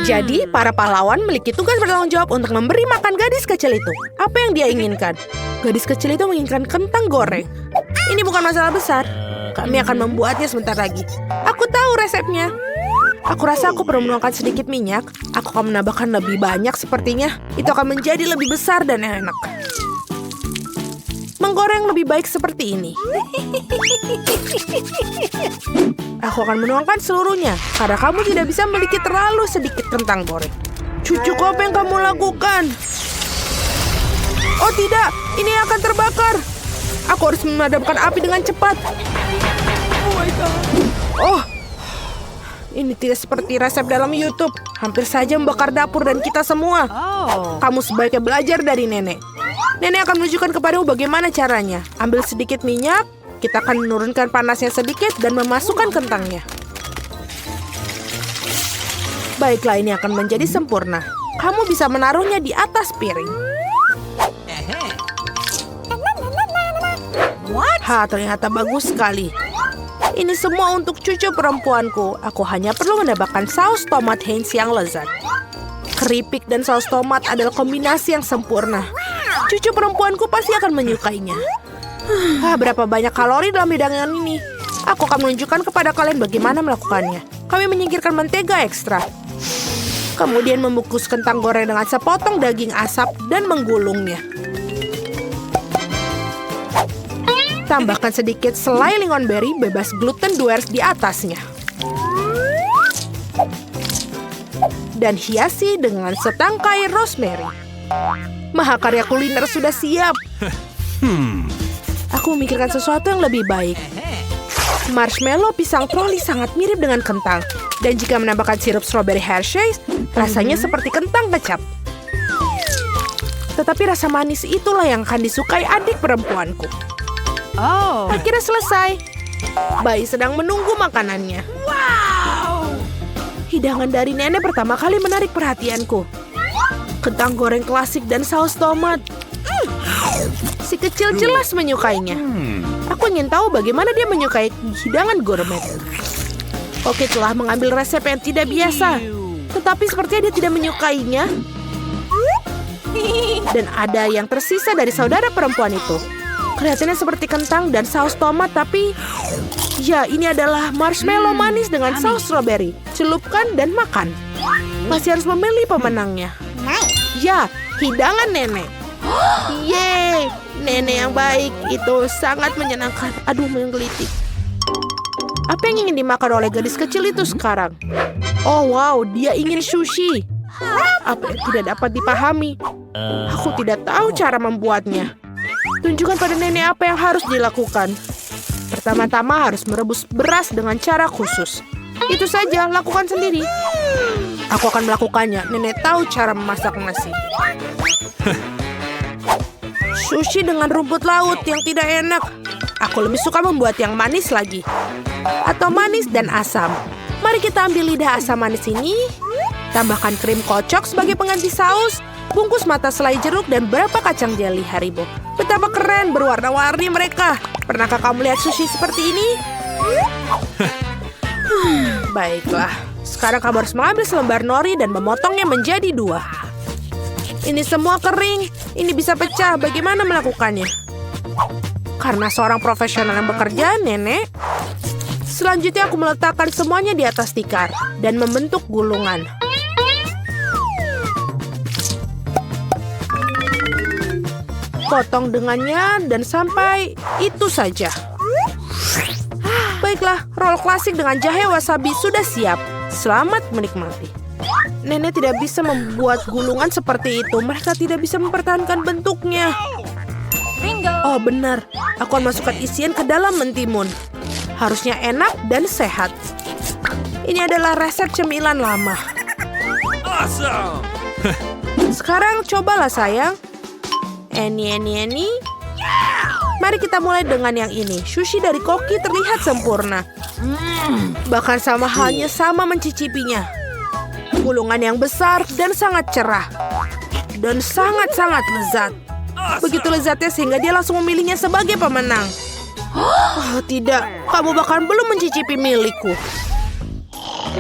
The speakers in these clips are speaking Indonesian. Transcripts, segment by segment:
Jadi, para pahlawan memiliki tugas bertanggung jawab untuk memberi makan gadis kecil itu. Apa yang dia inginkan? Gadis kecil itu menginginkan kentang goreng. Ini bukan masalah besar. Kami akan membuatnya sebentar lagi. Aku tahu resepnya. Aku rasa aku perlu menuangkan sedikit minyak. Aku akan menambahkan lebih banyak sepertinya. Itu akan menjadi lebih besar dan enak. Menggoreng lebih baik seperti ini. Aku akan menuangkan seluruhnya. Karena kamu tidak bisa memiliki terlalu sedikit kentang goreng. Cucuku, apa yang kamu lakukan? Oh tidak, ini akan terbakar. Aku harus memadamkan api dengan cepat. Oh, ini tidak seperti resep dalam YouTube. Hampir saja membakar dapur dan kita semua. Kamu sebaiknya belajar dari nenek. Nenek akan menunjukkan kepadamu bagaimana caranya. Ambil sedikit minyak, kita akan menurunkan panasnya sedikit dan memasukkan kentangnya. Baiklah, ini akan menjadi sempurna. Kamu bisa menaruhnya di atas piring. Ternyata bagus sekali. Ini semua untuk cucu perempuanku. Aku hanya perlu menambahkan saus tomat Heinz yang lezat. Keripik dan saus tomat adalah kombinasi yang sempurna. Cucu perempuanku pasti akan menyukainya. Berapa banyak kalori dalam hidangan ini? Aku akan menunjukkan kepada kalian bagaimana melakukannya. Kami menyingkirkan mentega ekstra. Kemudian membungkus kentang goreng dengan sepotong daging asap dan menggulungnya. Tambahkan sedikit selai lingonberry bebas gluten Dwers di atasnya. Dan hiasi dengan setangkai rosemary. Mahakarya kuliner sudah siap. Aku memikirkan sesuatu yang lebih baik. Marshmallow pisang troli sangat mirip dengan kentang. Dan jika menambahkan sirup strawberry Hershey's, rasanya seperti kentang kecap. Tetapi rasa manis itulah yang akan disukai adik perempuanku. Akhirnya selesai. Bayi sedang menunggu makanannya. Hidangan dari nenek pertama kali menarik perhatianku. Kentang goreng klasik dan saus tomat. Si kecil jelas menyukainya. Aku ingin tahu bagaimana dia menyukai hidangan gourmet. Oke, telah mengambil resep yang tidak biasa. Tetapi sepertinya dia tidak menyukainya. Dan ada yang tersisa dari saudara perempuan itu. Kelihatannya seperti kentang dan saus tomat, tapi ya, ini adalah marshmallow manis dengan saus strawberry. Celupkan dan makan. Masih harus memilih pemenangnya. Ya, hidangan nenek. Yeay, nenek yang baik. Itu sangat menyenangkan. Aduh, menggelitik. Apa yang ingin dimakan oleh gadis kecil itu sekarang? Oh wow, dia ingin sushi. Apa yang tidak dapat dipahami? Aku tidak tahu cara membuatnya. Tunjukkan pada nenek apa yang harus dilakukan. Pertama-tama harus merebus beras dengan cara khusus. Itu saja, lakukan sendiri. Aku akan melakukannya. Nenek tahu cara memasak nasi. Sushi dengan rumput laut yang tidak enak. Aku lebih suka membuat yang manis lagi. Atau manis dan asam. Mari kita ambil lidah asam manis ini. Tambahkan krim kocok sebagai pengganti saus. Bungkus mata selai jeruk dan beberapa kacang jeli Haribo. Betapa keren berwarna-warni mereka. Pernahkah kamu lihat sushi seperti ini? Baiklah. Sekarang kamu harus mengambil selembar nori dan memotongnya menjadi 2. Ini semua kering. Ini bisa pecah. Bagaimana melakukannya? Karena seorang profesional yang bekerja, nenek. Selanjutnya aku meletakkan semuanya di atas tikar dan membentuk gulungan. Potong dengannya dan sampai itu saja. Baiklah, roll klasik dengan jahe wasabi sudah siap. Selamat menikmati. Nenek tidak bisa membuat gulungan seperti itu. Mereka tidak bisa mempertahankan bentuknya. Oh benar, aku akan masukkan isian ke dalam mentimun. Harusnya enak dan sehat. Ini adalah resep cemilan lama. Awesome. Sekarang cobalah sayang. Eni. Mari kita mulai dengan yang ini. Sushi dari Koki terlihat sempurna. Bahkan sama halnya sama mencicipinya. Gulungan yang besar dan sangat cerah. Dan sangat-sangat lezat. Begitu lezatnya sehingga dia langsung memilihnya sebagai pemenang. Oh tidak, kamu bahkan belum mencicipi milikku.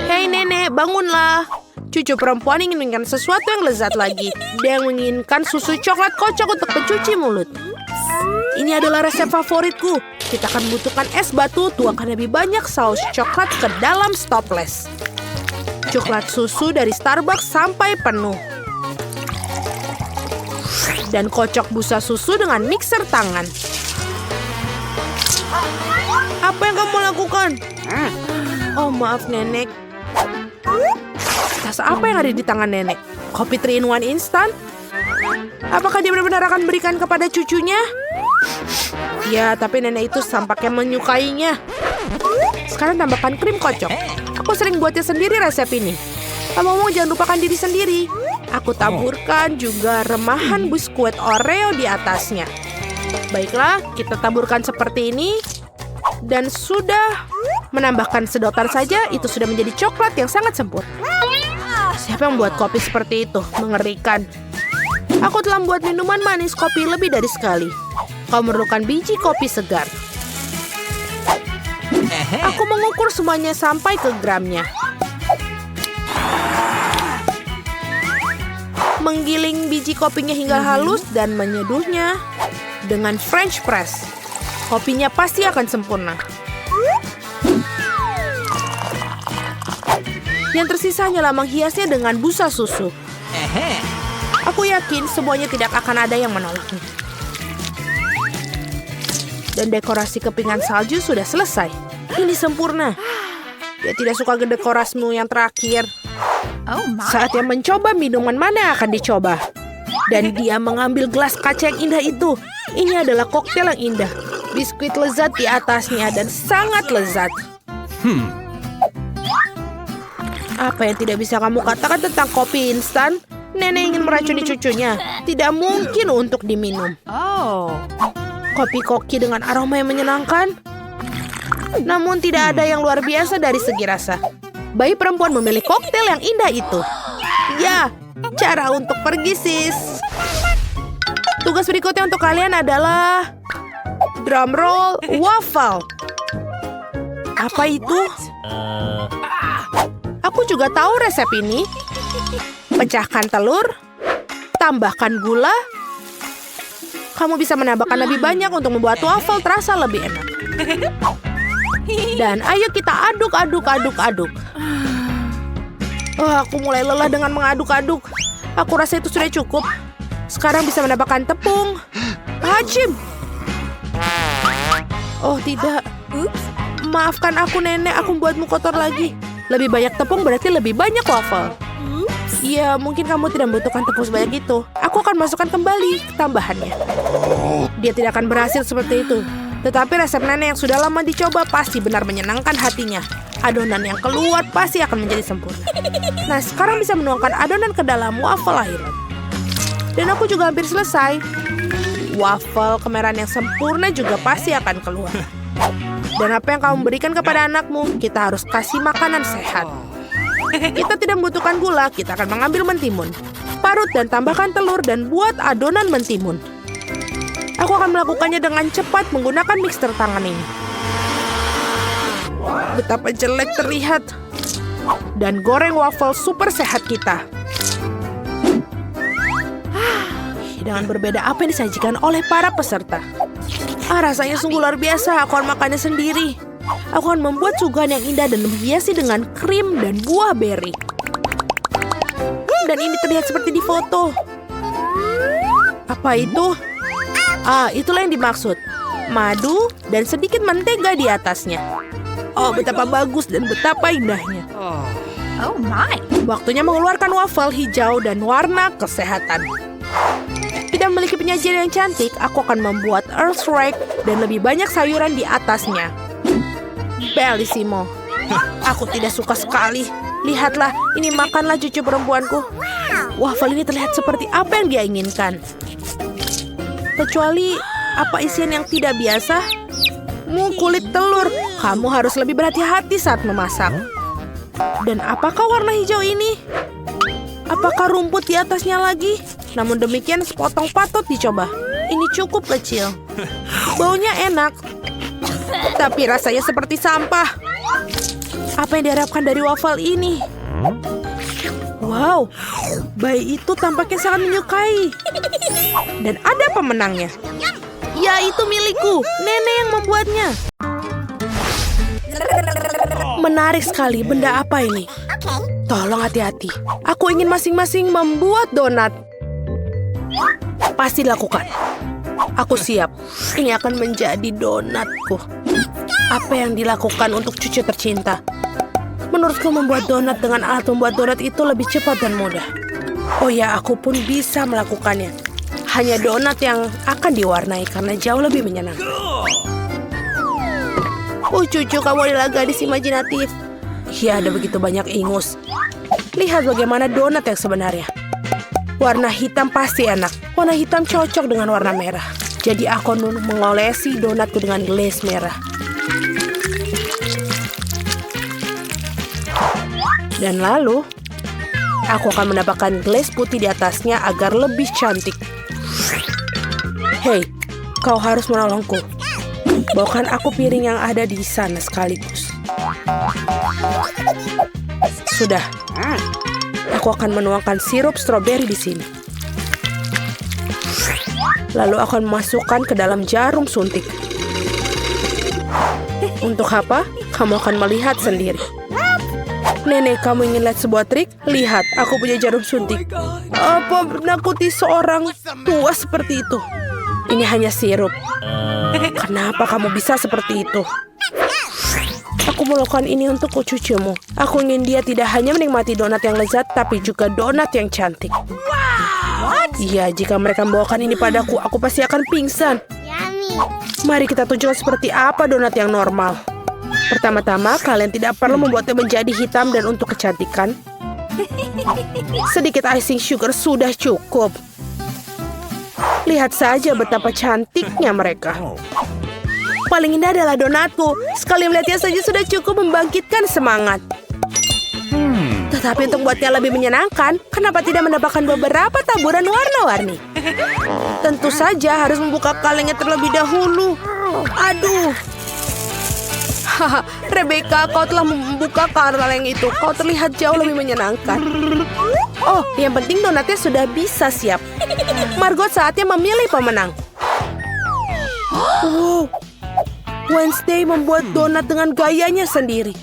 Hei nenek, bangunlah. Cucu perempuan ingin menginginkan sesuatu yang lezat lagi. Dia menginginkan susu coklat kocok untuk pencuci mulut. Ini adalah resep favoritku. Kita akan membutuhkan es batu, tuangkan lebih banyak saus coklat ke dalam stopless. Coklat susu dari Starbucks sampai penuh. Dan kocok busa susu dengan mixer tangan. Apa yang kamu lakukan? Oh, maaf, Nenek. Rasa apa yang ada di tangan Nenek? Kopi 3-in-1 instan? Apakah dia benar-benar akan berikan kepada cucunya? Ya, tapi Nenek itu tampaknya menyukainya. Sekarang tambahkan krim kocok. Aku sering buatnya sendiri resep ini. Ngomong-ngomong, jangan lupakan diri sendiri. Aku taburkan juga remahan biskuit Oreo di atasnya. Baiklah, kita taburkan seperti ini. Dan sudah menambahkan sedotan saja, itu sudah menjadi coklat yang sangat sempurna. Siapa yang membuat kopi seperti itu? Mengerikan. Aku telah membuat minuman manis kopi lebih dari sekali. Kau memerlukan biji kopi segar. Aku mengukur semuanya sampai ke gramnya. Menggiling biji kopinya hingga halus dan menyeduhnya dengan French press. Kopinya pasti akan sempurna. Yang tersisa hanyalah menghiasnya dengan busa susu. Aku yakin semuanya tidak akan ada yang menolaknya. Dan dekorasi kepingan salju sudah selesai. Ini sempurna. Dia tidak suka dekorasimu yang terakhir. Saatnya mencoba minuman mana akan dicoba. Dan dia mengambil gelas kaca yang indah itu. Ini adalah koktail yang indah. Biskuit lezat di atasnya dan sangat lezat. Apa yang tidak bisa kamu katakan tentang kopi instan? Nenek ingin meracuni cucunya. Tidak mungkin untuk diminum. Kopi koki dengan aroma yang menyenangkan. Namun tidak ada yang luar biasa dari segi rasa. Bayi perempuan memilih koktail yang indah itu. Ya, cara untuk pergi, sis. Tugas berikutnya untuk kalian adalah drum roll waffle. Apa itu? Aku juga tahu resep ini. Pecahkan telur, tambahkan gula. Kamu bisa menambahkan lebih banyak untuk membuat waffle terasa lebih enak. Dan ayo kita aduk. Aku mulai lelah dengan mengaduk-aduk. Aku rasa itu sudah cukup. Sekarang bisa menambahkan tepung. Hacim. Oh tidak. Maafkan aku, Nenek. Aku membuatmu kotor lagi. Lebih banyak tepung berarti lebih banyak waffle. Ya, mungkin kamu tidak membutuhkan tepung sebanyak itu. Aku akan masukkan kembali tambahannya. Dia tidak akan berhasil seperti itu. Tetapi resep Nenek yang sudah lama dicoba pasti benar menyenangkan hatinya. Adonan yang keluar pasti akan menjadi sempurna. Nah, sekarang bisa menuangkan adonan ke dalam waffle akhiran. Dan aku juga hampir selesai. Waffle kemerahan yang sempurna juga pasti akan keluar. Dan apa yang kamu berikan kepada anakmu, kita harus kasih makanan sehat. Kita tidak membutuhkan gula, kita akan mengambil mentimun. Parut dan tambahkan telur dan buat adonan mentimun. Aku akan melakukannya dengan cepat menggunakan mixer tangan ini. Betapa jelek terlihat. Dan goreng waffle super sehat kita. Hidangan berbeda apa yang disajikan oleh para peserta. Rasanya sungguh luar biasa, aku akan makannya sendiri. Aku akan membuat suguhan yang indah dan menghiasi dengan krim dan buah beri. Dan ini terlihat seperti di foto. Apa itu? Itulah yang dimaksud. Madu dan sedikit mentega di atasnya. Oh, betapa bagus dan betapa indahnya. Oh my. Waktunya mengeluarkan waffle hijau dan warna kesehatan. Tidak memiliki penyajian yang cantik, aku akan membuat Earth Rake dan lebih banyak sayuran di atasnya. Bellissimo. Aku tidak suka sekali. Lihatlah, ini makanlah cucu perempuanku. Waffle ini terlihat seperti apa yang dia inginkan. Kecuali apa isian yang tidak biasa? Kulit telur. Kamu harus lebih berhati-hati saat memasak. Dan apakah warna hijau ini? Apakah rumput di atasnya lagi? Namun demikian sepotong patut dicoba. Ini cukup kecil. Baunya enak. Tapi rasanya seperti sampah. Apa yang diharapkan dari waffle ini? Wow, bayi itu tampaknya sangat menyukai. Dan ada pemenangnya. Ya, itu milikku. Nenek yang membuatnya. Menarik sekali, benda apa ini? Tolong hati-hati. Aku ingin masing-masing membuat donat. Pasti dilakukan. Aku siap. Ini akan menjadi donatku. Apa yang dilakukan untuk cucu tercinta? Menurutku membuat donat dengan alat membuat donat itu lebih cepat dan mudah. Oh ya, aku pun bisa melakukannya. Hanya donat yang akan diwarnai karena jauh lebih menyenangkan. Cucu, kamu adalah gadis imajinatif. Ya, ada begitu banyak ingus. Lihat bagaimana donat yang sebenarnya. Warna hitam pasti enak. Warna hitam cocok dengan warna merah. Jadi aku mengolesi donatku dengan glaze merah. Dan lalu, aku akan menambahkan glaze putih di atasnya agar lebih cantik. Hei, kau harus menolongku. Bawakan aku piring yang ada di sana sekaligus. Sudah. Aku akan menuangkan sirup stroberi di sini. Lalu akan memasukkan ke dalam jarum suntik. Untuk apa? Kamu akan melihat sendiri. Nenek, kamu ingin lihat sebuah trik? Lihat, aku punya jarum suntik. Apa menakuti seorang tua seperti itu? Ini hanya sirup. Kenapa kamu bisa seperti itu? Aku melakukan ini untuk cucumu. Aku ingin dia tidak hanya menikmati donat yang lezat, tapi juga donat yang cantik. Iya, jika mereka membawakan ini padaku, aku pasti akan pingsan. Mari kita tunjukkan seperti apa donat yang normal. Pertama-tama, kalian tidak perlu membuatnya menjadi hitam dan untuk kecantikan. Sedikit icing sugar sudah cukup. Lihat saja betapa cantiknya mereka. Paling indah adalah donatku. Sekali melihatnya saja sudah cukup membangkitkan semangat. Tetapi untuk membuatnya lebih menyenangkan, kenapa tidak menambahkan beberapa taburan warna-warni? Tentu saja harus membuka kalengnya terlebih dahulu. Aduh. Haha, Rebecca, kau telah membuka kaleng itu. Kau terlihat jauh lebih menyenangkan. Oh, yang penting donatnya sudah bisa siap. Margot, saatnya memilih pemenang. Wow. Wednesday membuat donat dengan gayanya sendiri.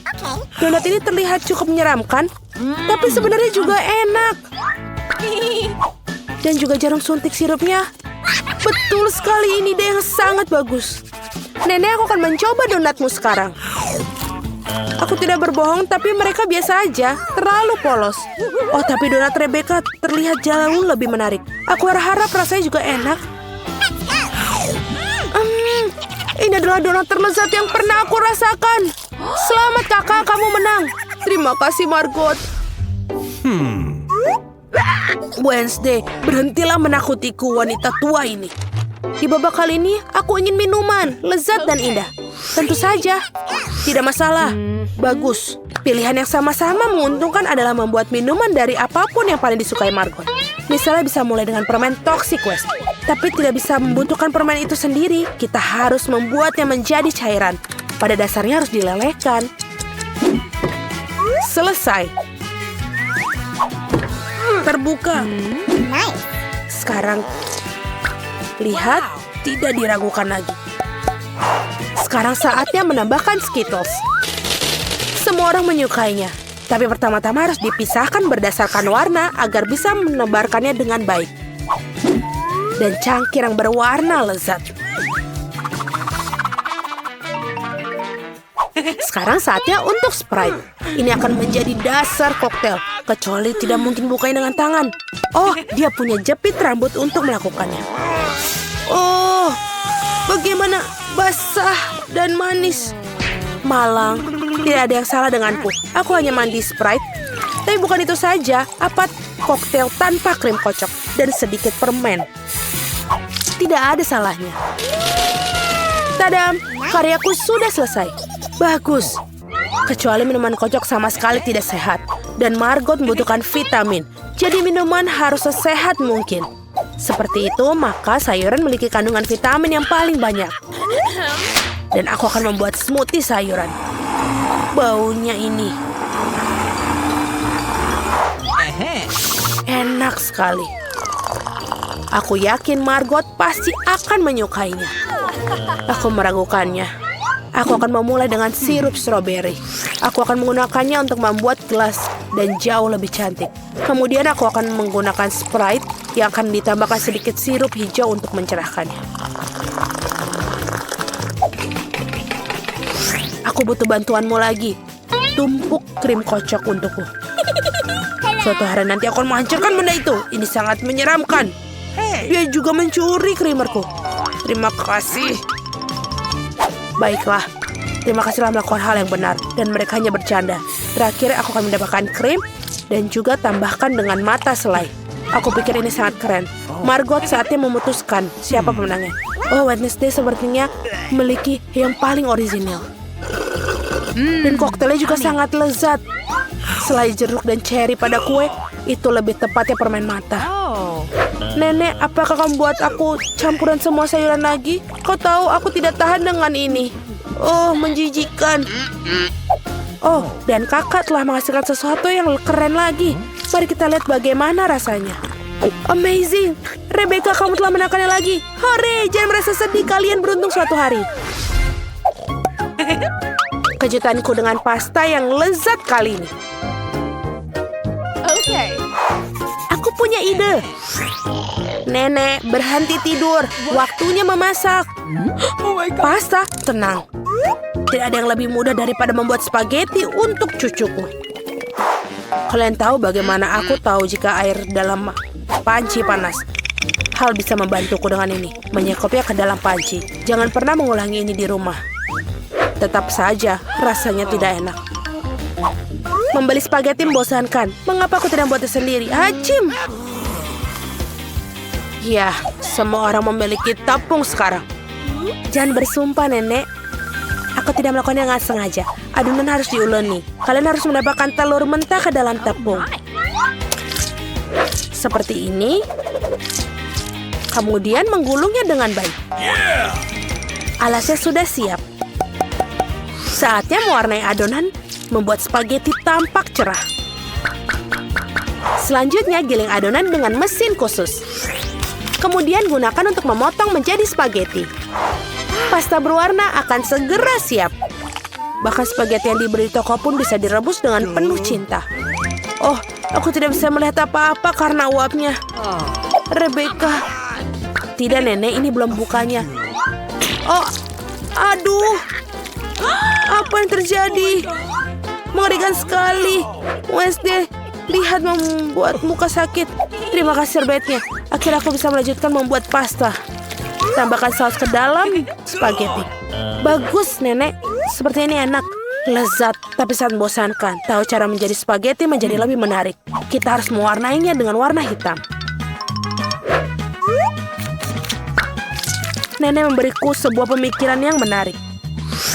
Donat ini terlihat cukup menyeramkan, tapi sebenarnya juga enak. Dan juga jarum suntik sirupnya. Betul sekali, ini ide yang sangat bagus. Nenek, aku akan mencoba donatmu sekarang. Aku tidak berbohong, tapi mereka biasa aja, terlalu polos. Oh, tapi donat Rebecca terlihat jauh lebih menarik. Aku harap rasanya juga enak. Ini adalah donat terlezat yang pernah aku rasakan. Selamat kakak, kamu menang. Terima kasih, Margot. Wednesday, berhentilah menakutiku, wanita tua ini. Di babak kali ini, aku ingin minuman, lezat dan indah. Tentu saja, tidak masalah. Bagus. Pilihan yang sama-sama menguntungkan adalah membuat minuman dari apapun yang paling disukai Margot. Misalnya bisa mulai dengan permen Toxic West. Tapi tidak bisa membutuhkan permen itu sendiri. Kita harus membuatnya menjadi cairan. Pada dasarnya harus dilelehkan. Selesai. Terbuka. Sekarang, lihat, tidak diragukan lagi. Sekarang saatnya menambahkan Skittles. Semua orang menyukainya. Tapi pertama-tama harus dipisahkan berdasarkan warna agar bisa menebarkannya dengan baik. Dan cangkir yang berwarna lezat. Sekarang saatnya untuk Sprite. Ini akan menjadi dasar koktail. Kecuali tidak mungkin bukanya dengan tangan. Oh, dia punya jepit rambut untuk melakukannya. Oh, bagaimana basah dan manis. Malang, tidak ada yang salah denganku. Aku hanya mandi Sprite. Tapi bukan itu saja, apa koktail tanpa krim kocok dan sedikit permen. Tidak ada salahnya. Tadam, karyaku sudah selesai. Bagus. Kecuali minuman kocok sama sekali tidak sehat. Dan Margot membutuhkan vitamin. Jadi minuman harus sesehat mungkin. Seperti itu, maka sayuran memiliki kandungan vitamin yang paling banyak. Dan aku akan membuat smoothie sayuran. Baunya ini. enak sekali. Aku yakin Margot pasti akan menyukainya. Aku meragukannya. Aku akan memulai dengan sirup stroberi. Aku akan menggunakannya untuk membuat gelas dan jauh lebih cantik. Kemudian aku akan menggunakan Sprite yang akan ditambahkan sedikit sirup hijau untuk mencerahkannya. Aku butuh bantuanmu lagi. Tumpuk krim kocok untukku. Suatu hari nanti aku akan menghancurkan benda itu. Ini sangat menyeramkan. Dia juga mencuri krimerku. Terima kasih. Baiklah. Terima kasih telah melakukan hal yang benar. Dan mereka hanya bercanda. Terakhir aku akan mendapatkan krim. Dan juga tambahkan dengan mata selai. Aku pikir ini sangat keren. Margot saatnya memutuskan siapa pemenangnya. Oh, Wednesday sepertinya memiliki yang paling orisinil. Dan koktelnya juga sangat lezat. Selai jeruk dan cherry pada kue, itu lebih tepatnya permen mata. Nenek, apakah kamu buat aku campuran semua sayuran lagi? Kau tahu aku tidak tahan dengan ini. Oh, menjijikan. Oh, dan kakak telah menghasilkan sesuatu yang keren lagi. Mari kita lihat bagaimana rasanya. Amazing. Rebecca, kamu telah menangkannya lagi. Hore, jangan merasa sedih, kalian beruntung suatu hari. Kejutanku dengan pasta yang lezat kali ini. Okay. Aku punya ide. Nenek, berhenti tidur. Waktunya memasak. Pasta, tenang. Tidak ada yang lebih mudah daripada membuat spaghetti untuk cucuku. Kalian tahu bagaimana aku tahu jika air dalam panci panas? Hal bisa membantuku dengan ini. Menyekopnya ke dalam panci. Jangan pernah mengulangi ini di rumah. Tetap saja, rasanya tidak enak. Membeli spaghetti membosankan. Mengapa aku tidak membuatnya sendiri? Hajim! Ya, semua orang memiliki tepung sekarang. Jangan bersumpah, Nenek. Aku tidak melakukannya dengan sengaja. Adonan harus diuleni. Kalian harus mendapatkan telur mentah ke dalam tepung. Seperti ini. Kemudian menggulungnya dengan baik. Alasnya sudah siap. Saatnya mewarnai adonan, membuat spaghetti tampak cerah. Selanjutnya giling adonan dengan mesin khusus. Kemudian gunakan untuk memotong menjadi spaghetti. Pasta berwarna akan segera siap. Bahkan spaghetti yang diberi toko pun bisa direbus dengan penuh cinta. Oh, aku tidak bisa melihat apa-apa karena uapnya. Rebecca. Tidak, Nenek, ini belum bukanya. Oh, aduh. Apa yang terjadi? Mengerikan sekali. Wednesday, lihat membuat muka sakit. Terima kasih serbetnya. Akhirnya aku bisa melanjutkan membuat pasta. Tambahkan saus ke dalam spaghetti. Bagus, Nenek. Seperti ini enak. Lezat, tapi sangat membosankan. Tahu cara menjadi spaghetti menjadi lebih menarik. Kita harus mewarnainya dengan warna hitam. Nenek memberiku sebuah pemikiran yang menarik.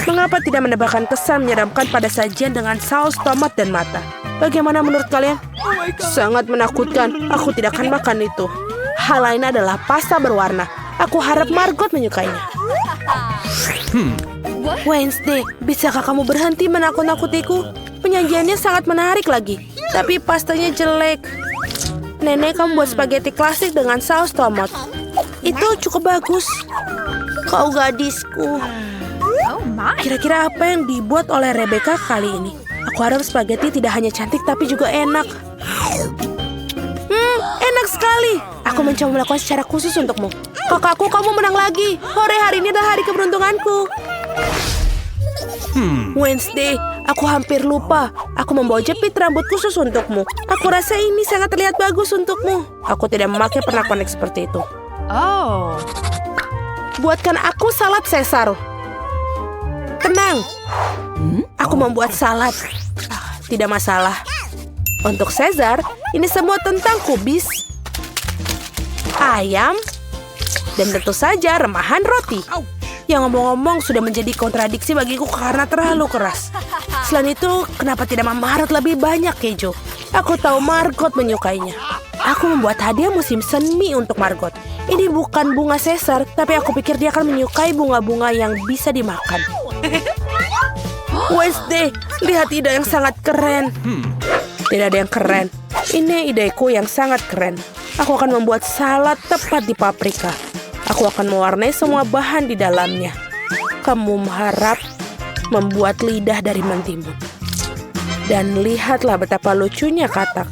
Mengapa tidak menambahkan kesan menyeramkan pada sajian dengan saus tomat dan mata? Bagaimana menurut kalian? Sangat menakutkan. Aku tidak akan makan itu. Hal lain adalah pasta berwarna. Aku harap Margot menyukainya. Wednesday, bisakah kamu berhenti menakut-nakutiku? Penyajiannya sangat menarik lagi. Tapi pastanya jelek. Nenek, kamu buat spaghetti klasik dengan saus tomat. Itu cukup bagus. Kau gadisku. Oh my. Kira-kira apa yang dibuat oleh Rebecca kali ini? Aku harap spaghetti tidak hanya cantik tapi juga enak. Enak sekali. Aku mencoba melakukan secara khusus untukmu. Kakakku, kamu menang lagi. Hore, hari ini adalah hari keberuntunganku. Wednesday, aku hampir lupa. Aku membawa jepit rambut khusus untukmu. Aku rasa ini sangat terlihat bagus untukmu. Aku tidak memakai pernak-pernik seperti itu. Oh. Buatkan aku salad Caesar. Tenang. Aku membuat salad. Tidak masalah. Untuk Caesar, ini semua tentang kubis, ayam, dan tentu saja remahan roti. Yang ngomong-ngomong sudah menjadi kontradiksi bagiku karena terlalu keras. Selain itu, kenapa tidak memarut lebih banyak keju? Aku tahu Margot menyukainya. Aku membuat hadiah musim semi untuk Margot. Ini bukan bunga Caesar, tapi aku pikir dia akan menyukai bunga-bunga yang bisa dimakan. Wednesday, lihat ide yang sangat keren. Tidak ada yang keren. Ini ideku yang sangat keren. Aku akan membuat salad tepat di paprika. Aku akan mewarnai semua bahan di dalamnya. Kamu harap membuat lidah dari mentimun. Dan lihatlah betapa lucunya katak.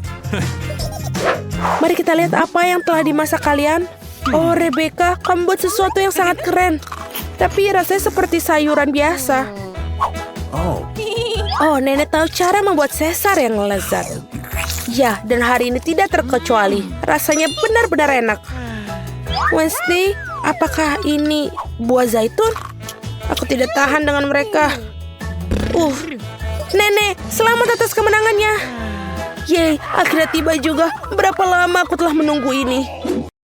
Mari kita lihat apa yang telah dimasak kalian. Oh, Rebecca, kamu buat sesuatu yang sangat keren. Tapi rasanya seperti sayuran biasa. Oh, nenek tahu cara membuat Caesar yang lezat. Ya, dan hari ini tidak terkecuali. Rasanya benar-benar enak. Wednesday, apakah ini buah zaitun? Aku tidak tahan dengan mereka. Nenek, selamat atas kemenangannya. Yeay, akhirnya tiba juga. Berapa lama aku telah menunggu ini.